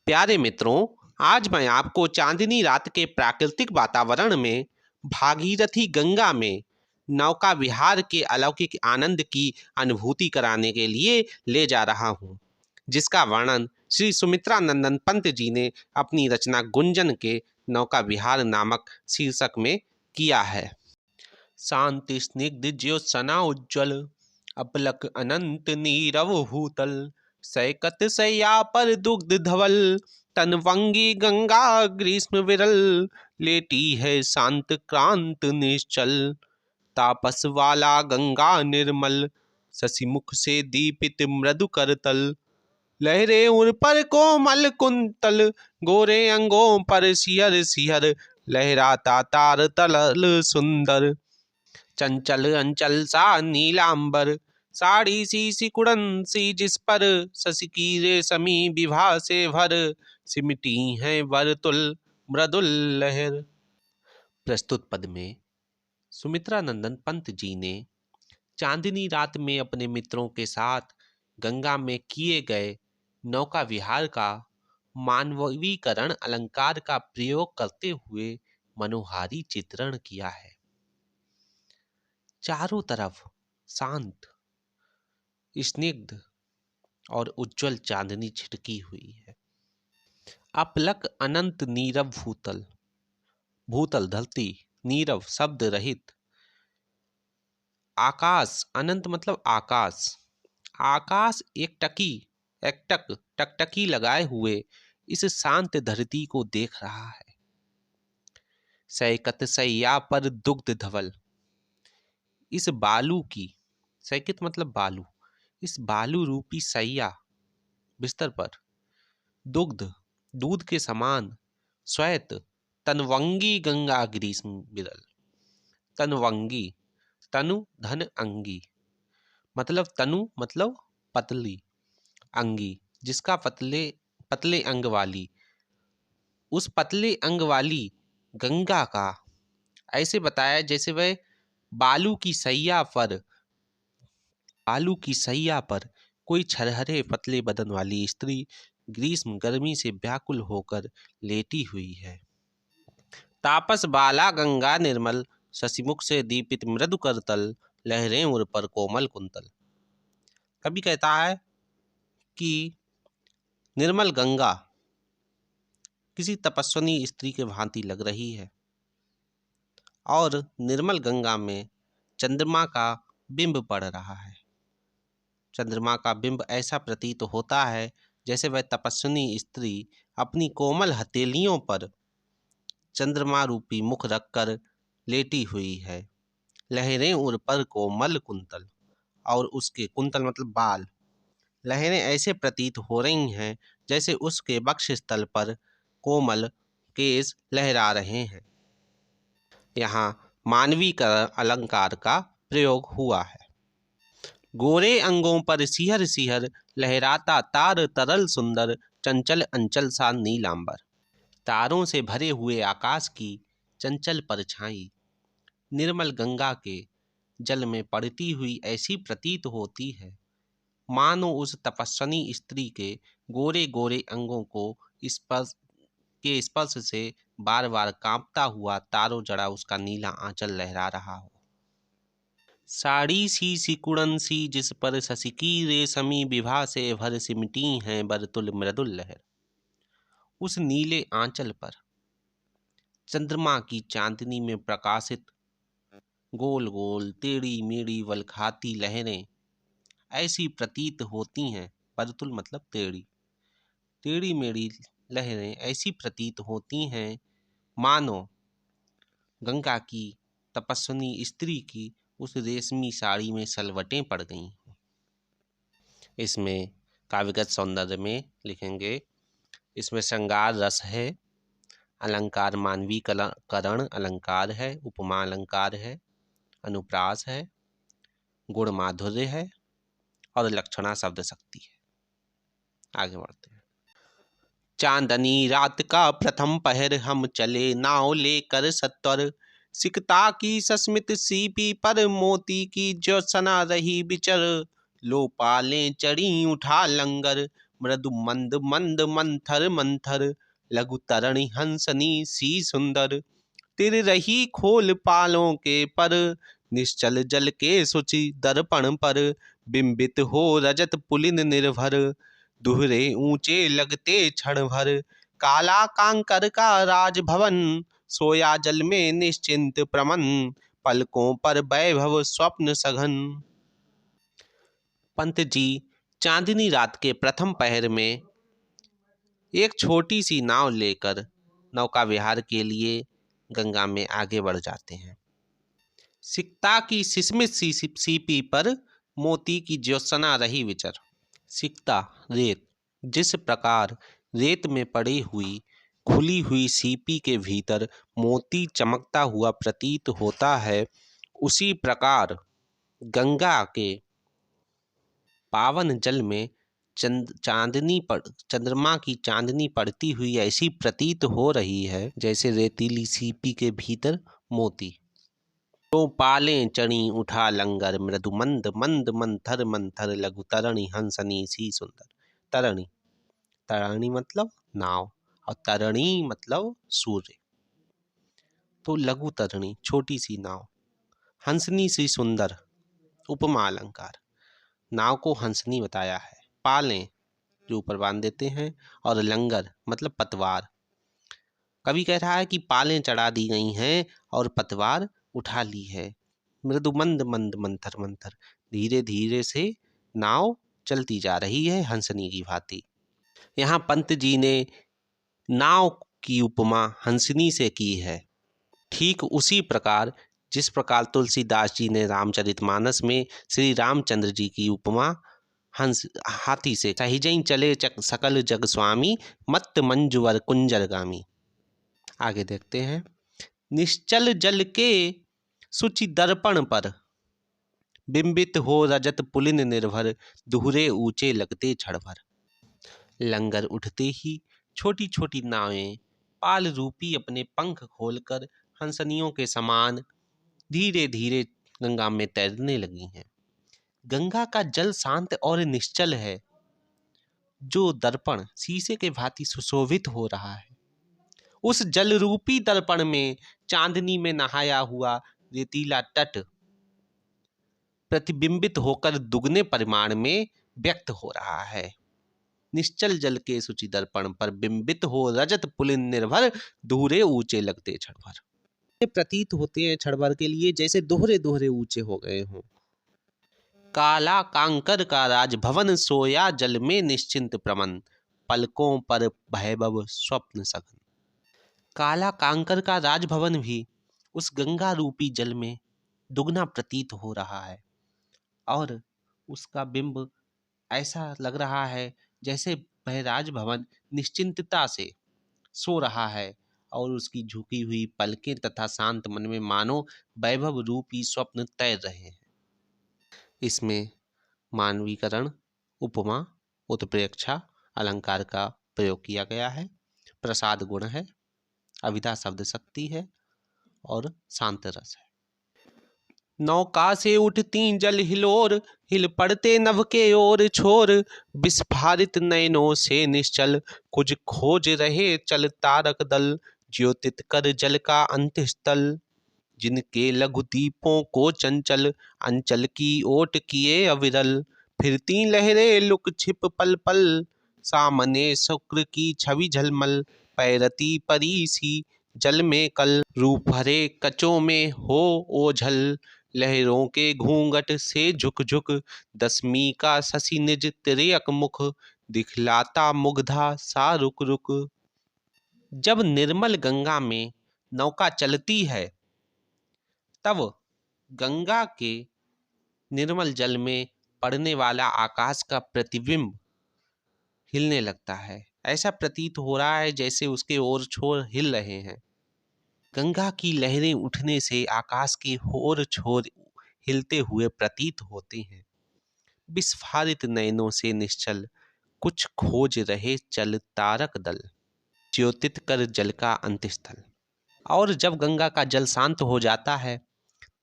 प्यारे मित्रों, आज मैं आपको चांदनी रात के प्राकृतिक वातावरण में भागीरथी गंगा में नौका विहार के अलौकिक आनंद की अनुभूति कराने के लिए ले जा रहा हूँ, जिसका वर्णन श्री सुमित्रा नंदन पंत जी ने अपनी रचना गुंजन के नौका विहार नामक शीर्षक में किया है। शांति स्निग्ध ज्योत्सना उज्ज्वल, अपलक अनंत नीरव भूतल, सैकत सैया पर दुग्ध धवल, तनवंगी गंगा ग्रीष्म विरल, लेटी है शांत क्रांत निश्चल, तापस वाला गंगा निर्मल, शशिमुख से दीपित मृदु करतल, लहरे उर पर कोमल कुंतल, गोरे अंगों पर सिहर सिहर, लहराता तार तलल सुंदर, चंचल अंचल सा नीलांबर, साड़ी सी सिकुड़न सी जिस पर, शशि की रेशमी विभा से भर, सिमटी है वर्तुल मृदुल लहर। प्रस्तुत पद में सुमित्रा नंदन पंत जी ने चांदनी रात में अपने मित्रों के साथ गंगा में किए गए नौका विहार का मानवीकरण अलंकार का प्रयोग करते हुए मनोहारी चित्रण किया है। चारों तरफ शांत, स्निग्ध और उज्जवल चांदनी छिटकी हुई है। अपलक अनंत नीरव भूतल, भूतल धरती, नीरव शब्द रहित, आकाश, अनंत मतलब आकाश, आकाश एक टकटकी लगाए हुए इस शांत धरती को देख रहा है। सैकत सैया पर दुग्ध धवल, इस बालू की, सैकत मतलब बालू, इस बालू रूपी सैया बिस्तर पर दुग्ध, दूध के समान श्वेत, तनवंगी गंगा ग्रीष्म विरल। तनवंगी, तनु धन अंगी, मतलब तनु मतलब पतली, अंगी जिसका पतले अंग वाली, उस पतले अंग वाली गंगा का ऐसे बताया जैसे वह बालू की सैया पर कोई छरहरे पतले बदन वाली स्त्री ग्रीष्म गर्मी से व्याकुल होकर लेटी हुई है। तापस बाला गंगा निर्मल, शशिमुख से दीपित मृदु करतल, लहरें उर पर कोमल कुंतल। कवि कहता है कि निर्मल गंगा किसी तपस्विनी स्त्री के भांति लग रही है और निर्मल गंगा में चंद्रमा का बिंब पड़ रहा है। चंद्रमा का बिंब ऐसा प्रतीत होता है जैसे वह तपस्विनी स्त्री अपनी कोमल हथेलियों पर चंद्रमा रूपी मुख रखकर लेटी हुई है। लहरें उर पर कोमल कुंतल, और उसके कुंतल मतलब बाल, लहरें ऐसे प्रतीत हो रही हैं जैसे उसके वक्षस्थल पर कोमल केश लहरा रहे हैं। यहाँ मानवीकरण अलंकार का प्रयोग हुआ है। गोरे अंगों पर सिहर सिहर, लहराता तार तरल सुंदर, चंचल अंचल सा नीलांबर। तारों से भरे हुए आकाश की चंचल परछाई निर्मल गंगा के जल में पड़ती हुई ऐसी प्रतीत होती है मानो उस तपस्विनी स्त्री के गोरे गोरे अंगों को स्पर्श से बार बार कांपता हुआ तारों जड़ा उसका नीला आंचल लहरा रहा हो। साड़ी सी सिकुड़न सी जिस पर शशि की रेशमी विभा से भर, सिमटी हैं वर्तुल मृदुल लहर। उस नीले आंचल पर चंद्रमा की चांदनी में प्रकाशित गोल गोल टेढ़ी मेढ़ी वलखाती लहरें ऐसी प्रतीत होती हैं, वर्तुल मतलब टेढ़ी, टेढ़ी मेढ़ी लहरें ऐसी प्रतीत होती हैं मानो गंगा की तपस्विनी स्त्री की उस रेशमी साड़ी में सलवटें पड़ गई हों। इसमें काव्यगत सौंदर्य में लिखेंगे, इसमें श्रृंगार रस है, अलंकार मानवीकरण अलंकार है, उपमा अलंकार है, अनुप्रास है, गुण माधुर्य है और लक्षणा शब्द शक्ति है। आगे बढ़ते हैं। चांदनी रात का प्रथम पहर, हम चले नाव लेकर सत्वर, सिकता की सस्मित सीपी पर मोती की ज्योत्सना रही बिचर, लो पालें चढ़ी उठा लंगर, मृदु मंद मंद मंथर मंथर, लघु तरणी हंसनी सी सुंदर। तिर रही खोल पालों के पर, निश्चल जल के सुचि दर्पण पर। बिंबित हो रजत पुलिन निर्भर, दुहरे ऊंचे लगते क्षण भर। काला कांकर का राजभवन, सोया जल में निश्चिंत प्रमन। पलकों पर वैभव स्वप्न सघन। पंत जी चांदनी रात के प्रथम पहर में एक छोटी सी नाव लेकर नौका विहार के लिए गंगा में आगे बढ़ जाते हैं। सिकता की सिसमित सी सीपी पर मोती की ज्योत्सना रही विचर। सिकता रेत, जिस प्रकार रेत में पड़ी हुई खुली हुई सीपी के भीतर मोती चमकता हुआ प्रतीत होता है, उसी प्रकार गंगा के पावन जल में चंद्रमा की चांदनी पड़ती हुई ऐसी प्रतीत हो रही है जैसे रेतीली सीपी के भीतर मोती। तो पालें चढ़ी उठा लंगर, मृदु मंद मंद मंथर मंथर। लघु तरणी हंसनी सी सुंदर। तरणी, तरणी मतलब नाव और तरणी मतलब सूर्य। तो लघु तरणी छोटी सी नाव, हंसनी सी सुंदर उपमा अलंकार। नाव को हंसनी बताया है। पालें जो ऊपर बांध देते हैं, और लंगर मतलब पतवार। कवि कह रहा है कि पालें चढ़ा दी गई हैं और पतवार उठा ली है। मृदु मंद मंद मंथर मंथर, धीरे धीरे से नाव चलती जा रही है हंसनी की भांति। यहाँ पंत जी ने नाव की उपमा हंसनी से की है। ठीक उसी प्रकार जिस प्रकार तुलसीदास जी ने रामचरितमानस में श्री रामचंद्र जी की उपमा हंस हाथी से, सहिजई चले सकल जग स्वामी, मत्त मंजुवर कुंजरगामी। आगे देखते हैं। निश्चल जल के सुचि दर्पण पर, बिंबित हो रजत पुलिन निर्भर। दुहरे ऊंचे लगते क्षण भर। लंगर उठते ही छोटी छोटी नावें पाल रूपी अपने पंख खोलकर हंसनियों के समान धीरे धीरे गंगा में तैरने लगी हैं। गंगा का जल शांत और निश्चल है, जो दर्पण शीशे के भांति सुशोभित हो रहा है। उस जल रूपी दर्पण में चांदनी में नहाया हुआ रेतीला तट प्रतिबिंबित होकर दुगने परिमाण में व्यक्त हो रहा है। निश्चल जल के सुचि दर्पण पर बिंबित हो रजत पुलिन निर्भर, दोहरे ऊंचे लगते क्षण भर। प्रतीत होते हैं क्षण भर के लिए जैसे दोहरे दोहरे ऊंचे हो गए हों। काला कांकर का राजभवन, सोया जल में निश्चिंत प्रमन। पलकों पर वैभव स्वप्न सघन। काला कांकर का राजभवन भी उस गंगा रूपी जल में दुगना प्रतीत हो रहा है, और उसका बिंब ऐसा लग रहा है जैसे वह राजभवन निश्चिंतता से सो रहा है, और उसकी झुकी हुई पलकें तथा शांत मन में मानो वैभव रूपी स्वप्न तैर रहे हैं। इसमें मानवीकरण, उपमा, उत्प्रेक्षा अलंकार का प्रयोग किया गया है। प्रसाद गुण है, अविधा शब्द शक्ति है, और शांत रस है। नौका से उठती जल हिलोर, हिल पड़ते नभ के ओर छोर। विस्फारित नयनों से निश्चल, कुछ खोज रहे चल तारक दल। ज्योतित कर जल का अंतस्थल, जिनके लघु दीपों को चंचल। अंचल की ओट किए अविरल, फिरती लहरें लुक छिप पल पल। सामने शुक्र की छवि झलमल, पैरती परी सी जल में कल। रूप भरे कचों में हो ओझल, लहरों के घूंघट से झुक झुक। दसवीं का शशि निज तिर्यक मुख, दिखलाता मुग्धा सा रुक रुक। जब निर्मल गंगा में नौका चलती है, तब गंगा के निर्मल जल में पड़ने वाला आकाश का प्रतिबिंब हिलने लगता है। ऐसा प्रतीत हो रहा है जैसे उसके ओर छोर हिल रहे हैं। गंगा की लहरें उठने से आकाश के ओर छोर हिलते हुए प्रतीत होते हैं। विस्फारित नयनों से निश्चल, कुछ खोज रहे चल तारक दल। ज्योतित कर जल का अंतस्थल। और जब गंगा का जल शांत हो जाता है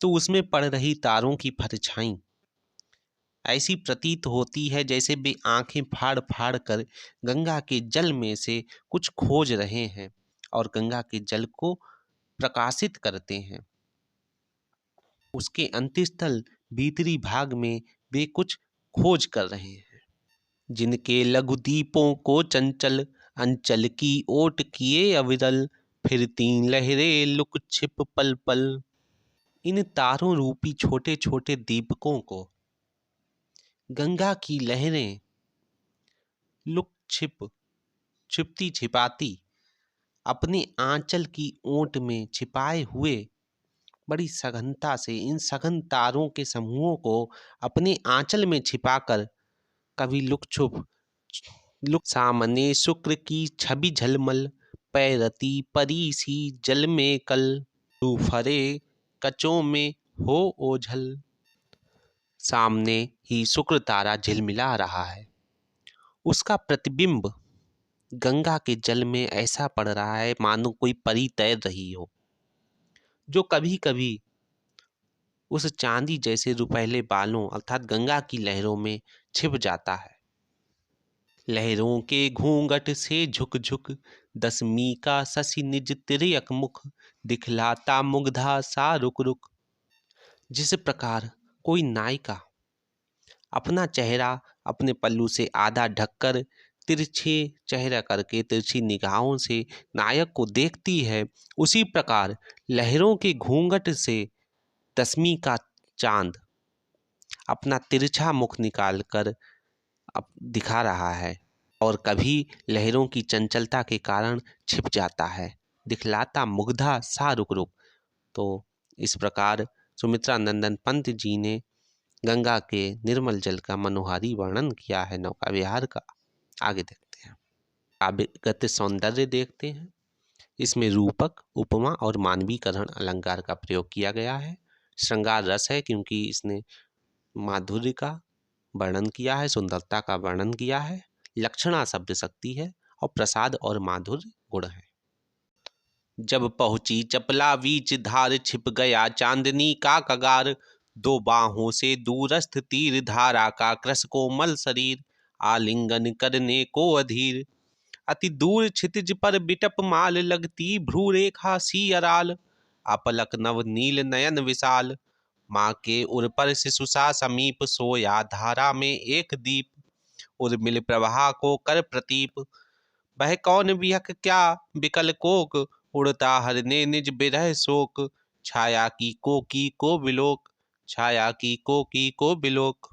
तो उसमें पड़ रही तारों की परछाई ऐसी प्रतीत होती है जैसे वे आंखें फाड़ फाड़ कर गंगा के जल में से कुछ खोज रहे हैं और गंगा के जल को प्रकाशित करते हैं। उसके अंतस्थल भीतरी भाग में वे कुछ खोज कर रहे हैं। जिनके लघु दीपों को चंचल अंचल की ओट किए अविरल, फिरती लहरें लुक छिप पल पल। इन तारों रूपी छोटे छोटे दीपकों को गंगा की लहरें लुक छिप छिपती छिपाती अपने आंचल की ओट में छिपाए हुए बड़ी सघनता से इन सघन तारों के समूहों को अपने आंचल में छिपाकर कभी लुक सामने शुक्र की छवि झलमल, पैरती परी सी जल में कल, तू फरे कचों में हो ओझल। सामने ही शुक्र तारा झिलमिला रहा है, उसका प्रतिबिंब गंगा के जल में ऐसा पड़ रहा है मानो कोई परी तैर रही हो, जो कभी कभी उस चांदी जैसे रुपहले बालों अर्थात गंगा की लहरों में छिप जाता है। लहरों के घूंघट से झुक झुक दसवीं का शशि निज तिर्यक मुख, दिखलाता मुग्धा सा रुक रुक। जिस प्रकार कोई नायिका अपना चेहरा अपने पल्लू से आधा ढककर तिरछे चेहरा करके तिरछी निगाहों से नायक को देखती है, उसी प्रकार लहरों के घूंघट से दसवीं का चांद अपना तिरछा मुख निकालकर अब दिखा रहा है और कभी लहरों की चंचलता के कारण छिप जाता है, दिखलाता मुग्धा सा रुक रुक। तो इस प्रकार सुमित्रा नंदन पंत जी ने गंगा के निर्मल जल का मनोहारी वर्णन किया है नौका विहार का। आगे देखते हैं, काव्यगत सौंदर्य देखते हैं। इसमें रूपक, उपमा और मानवीकरण अलंकार का प्रयोग किया गया है। श्रृंगार रस है क्योंकि इसने माधुर्य का वर्णन किया है, सुंदरता का वर्णन किया है। लक्षणा शब्द शक्ति है और प्रसाद और माधुर्य गुण है। जब पहुंची चपला बीच धार, छिप गया चांदनी का कगार, दो बाहों से दूरस्थ तीर धारा का कृश कोमल शरीर, आलिंगन करने को अधीर। अति दूर क्षितिज पर बिटप माल, लगती भ्रू रेखा सी अराल, अपलक नव नील नयन विशाल। माँ के उर पर शिशुसा समीप, सोया धारा में एक दीप, उर्मिल प्रभा को कर प्रतीप। वह कौन विहक क्या बिकल कोक, उड़ता हरने निज बिरह शोक, छाया की को बिलोक, छाया की को बिलोक।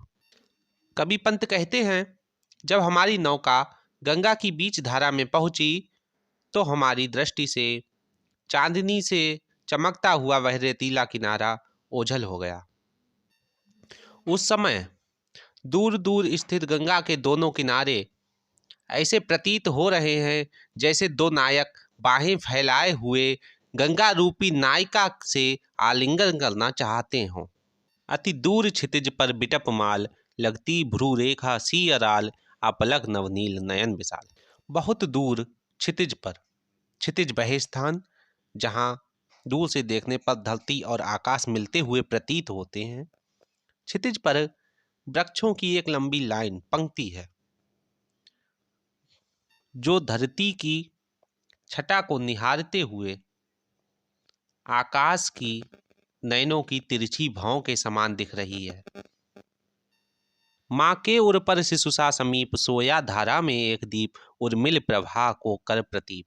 कवि पंत कहते हैं, जब हमारी नौका गंगा की बीच धारा में पहुंची तो हमारी दृष्टि से चांदनी से चमकता हुआ वह रेतीला किनारा ओझल हो गया। उस समय दूर दूर स्थित गंगा के दोनों किनारे ऐसे प्रतीत हो रहे हैं जैसे दो नायक बाहें फैलाए हुए गंगा रूपी नायिका से आलिंगन करना चाहते हों। अति दूर क्षितिज पर बिटप माल, लगती भ्रू रेखा सी अराल, अपलक नवनील नयन विशाल। बहुत दूर क्षितिज पर, क्षितिज वह स्थान जहाँ दूर से देखने पर धरती और आकाश मिलते हुए प्रतीत होते हैं। क्षितिज पर वृक्षों की एक लंबी लाइन पंक्ति है जो धरती की छटा को निहारते हुए आकाश की नयनों की तिरछी भौं के समान दिख रही है। माँ के उर पर शिशुसा समीप, सोया धारा में एक दीप, उर्मिल प्रभा को कर प्रतीप।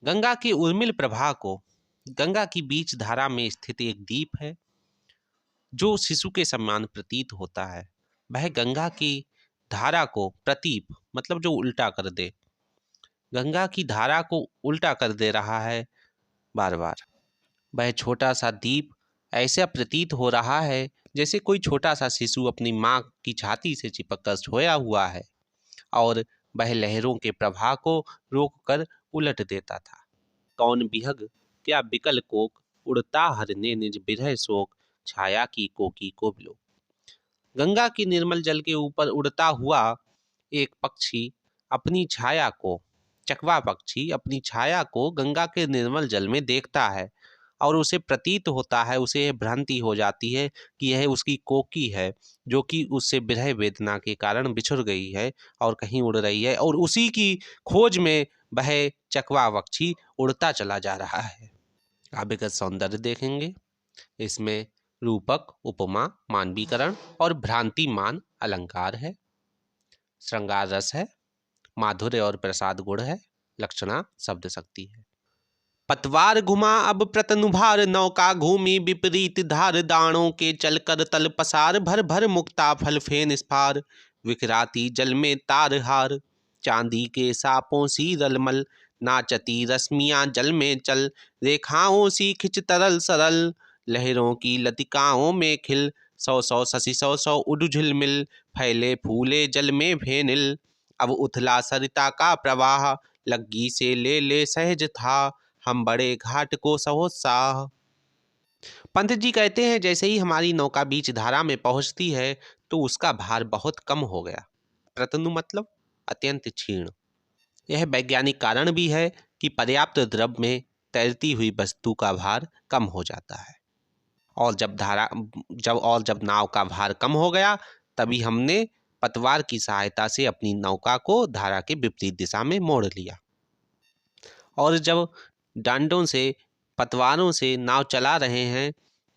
गंगा की उर्मिल प्रभा को गंगा की बीच धारा में स्थित एक दीप है जो शिशु के समान प्रतीत होता है। वह गंगा की धारा को प्रतीप मतलब जो उल्टा कर दे, गंगा की धारा को उल्टा कर दे रहा है बार बार। वह छोटा सा दीप ऐसा प्रतीत हो रहा है जैसे कोई छोटा सा शिशु अपनी माँ की छाती से चिपक कर सोया हुआ है और वह लहरों के प्रवाह को रोककर उलट देता था। कौन बिहग क्या बिकल कोक, उड़ता हरने निज बिरह शोक, छाया की को बिलो। गंगा की निर्मल जल के ऊपर उड़ता हुआ एक पक्षी अपनी छाया को, चकवा पक्षी अपनी छाया को गंगा के निर्मल जल में देखता है और उसे प्रतीत होता है, उसे यह भ्रांति हो जाती है कि यह उसकी कोकी है, जो कि उससे विरह वेदना के कारण बिछुड़ गई है और कहीं उड़ रही है, और उसी की खोज में वह चकवा पक्षी उड़ता चला जा रहा है। काव्यगत सौंदर्य देखेंगे, इसमें रूपक, उपमा, मानवीकरण और भ्रांतिमान अलंकार है। श्रृंगार रस है, माधुर्य और प्रसाद गुण है, लक्षणा शब्द शक्ति है। पतवार घुमा अब प्रतनुभार, नौका घूमी विपरीत धार, दाणों के चलकर तल पसार, भर भर मुक्ता फल फेन स्फार, विखराती जल में तार हार, चांदी के सापों सी रलमल, नाचती रश्मियां जल में चल, रेखाओं सी खिंच तरल सरल, लहरों की लतिकाओं में खिल, सौ सौ शशि सौ सौ उड़ झिलमिल, फैले फूले जल में भेनिल, अब उथला सरिता का प्रवाह, लग्गी से ले ले सहज था, हम बड़े घाट को सहोत्साह। पंत जी कहते हैं, जैसे ही हमारी नौका बीच धारा में पहुंचती है तो उसका भार बहुत कम हो गया। प्रतनु मतलब अत्यंत क्षीण। यह वैज्ञानिक कारण भी है कि पर्याप्त द्रव में तैरती हुई वस्तु का भार कम हो जाता है, और जब नाव का भार कम हो गया, तभी हमने पतवार की सहायता से अपनी नौका को धारा के विपरीत दिशा में मोड़ लिया, और जब डंडों से, पतवारों से नाव चला रहे हैं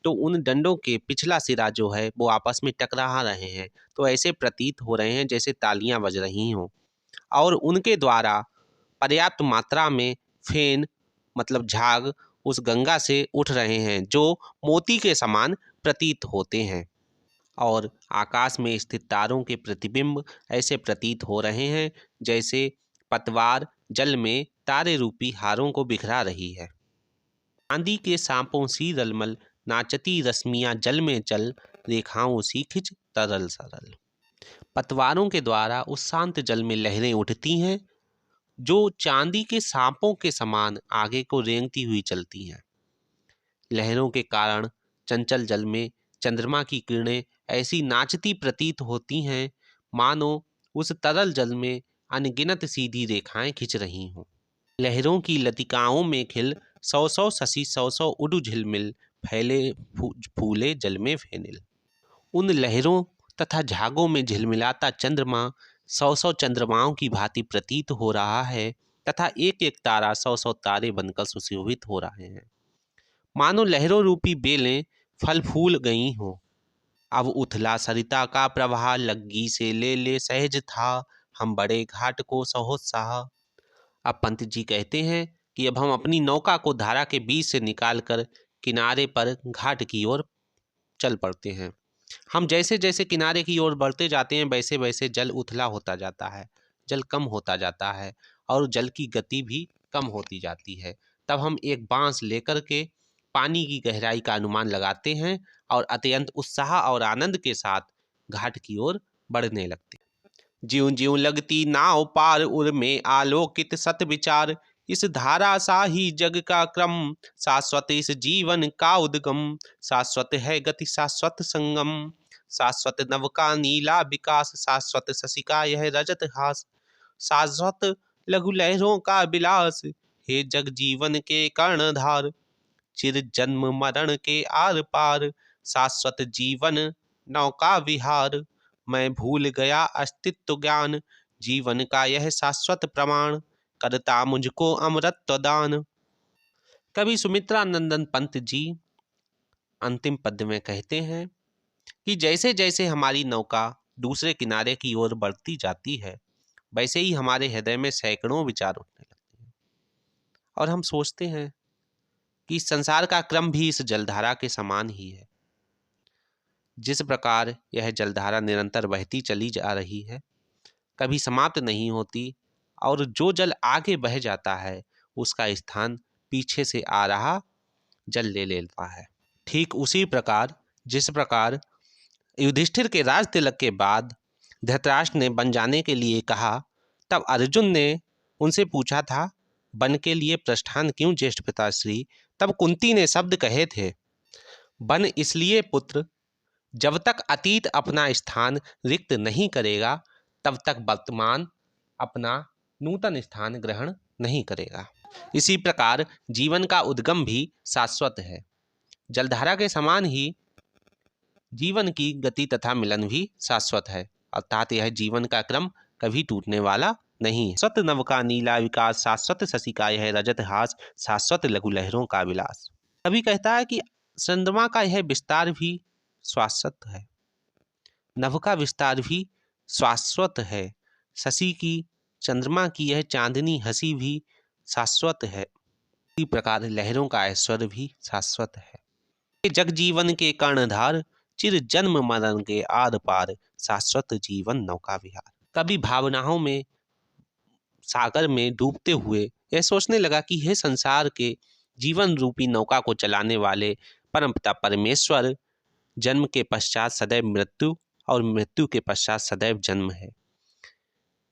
तो उन डंडों के पिछला सिरा जो है वो आपस में टकरा रहे हैं, तो ऐसे प्रतीत हो रहे हैं जैसे तालियां बज रही हों, और उनके द्वारा पर्याप्त मात्रा में फेन मतलब झाग उस गंगा से उठ रहे हैं, जो मोती के समान प्रतीत होते हैं, और आकाश में स्थित तारों के प्रतिबिंब ऐसे प्रतीत हो रहे हैं जैसे पतवार जल में तारे रूपी हारों को बिखरा रही है। चांदी के सांपों सी रलमल, नाचती रश्मियां जल में चल, रेखाओं सी खिंच तरल सरल। पतवारों के द्वारा उस शांत जल में लहरें उठती हैं जो चांदी के सांपों के समान आगे को रेंगती हुई चलती हैं। लहरों के कारण चंचल जल में चंद्रमा की किरणें ऐसी नाचती प्रतीत होती हैं मानो उस तरल जल में अनगिनत सीधी रेखाएं खिंच रही हों। लहरों की लतिकाओं में खिल, सौ सौ शशि सौ सौ उड़ झिलमिल, फैले फूले जल में फेनिल। उन लहरों तथा झागों में झिलमिलाता चंद्रमा सौ सौ चंद्रमाओं की भांति प्रतीत हो रहा है, तथा एक एक तारा सौ सौ तारे बनकर सुशोभित हो रहे हैं, मानो लहरों रूपी बेलें फल फूल गई हों। अब उथला सरिता का प्रवाह, लग्गी से ले ले सहज था, हम बड़े घाट को सहोत्साह। अब पंत जी कहते हैं कि अब हम अपनी नौका को धारा के बीच से निकालकर किनारे पर घाट की ओर चल पड़ते हैं। हम जैसे जैसे किनारे की ओर बढ़ते जाते हैं वैसे वैसे जल उथला होता जाता है, जल कम होता जाता है, और जल की गति भी कम होती जाती है। तब हम एक बांस लेकर के पानी की गहराई का अनुमान लगाते हैं और अत्यंत उत्साह और आनंद के साथ घाट की ओर बढ़ने लगते हैं। ज्यों ज्यों लगती नाव पार, उर में आलोकित सत विचार, इस धारा सा ही जग का क्रम, शाश्वत इस जीवन का उद्गम, शाश्वत है गति शाश्वत संगम, शाश्वत नव का नीला विकास, शाश्वत शशि का यह रजत हास, शाश्वत लघु लहरों का विलास, हे जग जीवन के कर्णधार, चिर जन्म मरण के आर पार, शाश्वत जीवन नौका विहार, मैं भूल गया अस्तित्व ज्ञान, जीवन का यह शाश्वत प्रमाण, करता मुझको अमृत दान। कवि सुमित्रा नंदन पंत जी अंतिम पद में कहते हैं कि जैसे जैसे हमारी नौका दूसरे किनारे की ओर बढ़ती जाती है, वैसे ही हमारे हृदय में सैकड़ों विचार उठने लगते हैं, और हम सोचते हैं कि संसार का क्रम भी इस जलधारा के समान ही है। जिस प्रकार यह जलधारा निरंतर बहती चली जा रही है, कभी समाप्त नहीं होती, और जो जल आगे बह जाता है उसका स्थान पीछे से आ रहा जल ले लेता है। ठीक उसी प्रकार जिस प्रकार युधिष्ठिर के राज तिलक के बाद धृतराष्ट्र ने बन जाने के लिए कहा, तब अर्जुन ने उनसे पूछा था, बन के लिए प्रस्थान क्यों ज्येष्ठ पिताश्री? तब कुंती ने शब्द कहे थे, बन इसलिए पुत्र, जब तक अतीत अपना स्थान रिक्त नहीं करेगा तब तक वर्तमान अपना नूतन स्थान ग्रहण नहीं करेगा। इसी प्रकार जीवन का उद्गम भी शाश्वत है। जलधारा के समान ही जीवन की गति तथा मिलन भी शाश्वत है, अर्थात यह जीवन का क्रम कभी टूटने वाला नहीं है। शाश्वत नव का नीला विकास, शाश्वत शशि का यह रजत हास, शाश्वत लघु लहरों का विलास। कवि कहता है कि चंद्रमा का यह विस्तार भी शाश्वत है, नभ का विस्तार भी शाश्वत है, शशि की चंद्रमा की यह चांदनी हंसी भी शाश्वत है। इसी प्रकार लहरों का ऐश्वर्य भी शाश्वत है। जग जीवन के कर्णधार, चिर जन्म मरण के आर पार, शाश्वत जीवन नौका विहार। कभी भावनाओं में सागर में डूबते हुए यह सोचने लगा कि हे संसार के जीवन रूपी नौका को चलाने वाले परमपिता परमेश्वर, जन्म के पश्चात सदैव मृत्यु और मृत्यु के पश्चात सदैव जन्म है।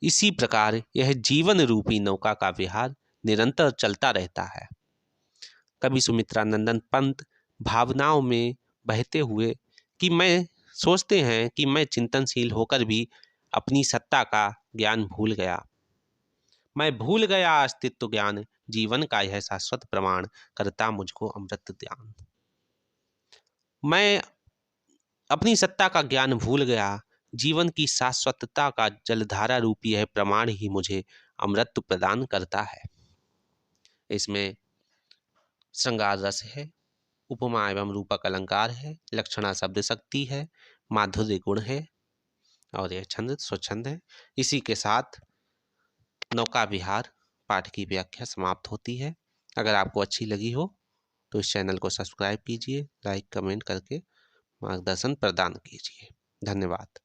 इसी प्रकार यह जीवन रूपी नौका का विहार निरंतर चलता रहता है। कवि सुमित्रानंदन पंत भावनाओं में बहते हुए सोचते हैं कि मैं चिंतनशील होकर भी अपनी सत्ता का ज्ञान भूल गया, मैं भूल गया अस्तित्व ज्ञान, जीवन का यह शाश्वत प्रमाण करता मुझको अमृत ध्यान। मैं अपनी सत्ता का ज्ञान भूल गया, जीवन की शाश्वतता का जलधारा रूपी यह प्रमाण ही मुझे अमृत प्रदान करता है। इसमें श्रृंगार रस है, उपमा एवं रूपक अलंकार है, लक्षणा शब्द शक्ति है, माधुर्य गुण है और यह छंद स्वच्छंद है। इसी के साथ नौका विहार पाठ की व्याख्या समाप्त होती है। अगर आपको अच्छी लगी हो तो इस चैनल को सब्सक्राइब कीजिए, लाइक कमेंट करके मार्गदर्शन प्रदान कीजिए। धन्यवाद।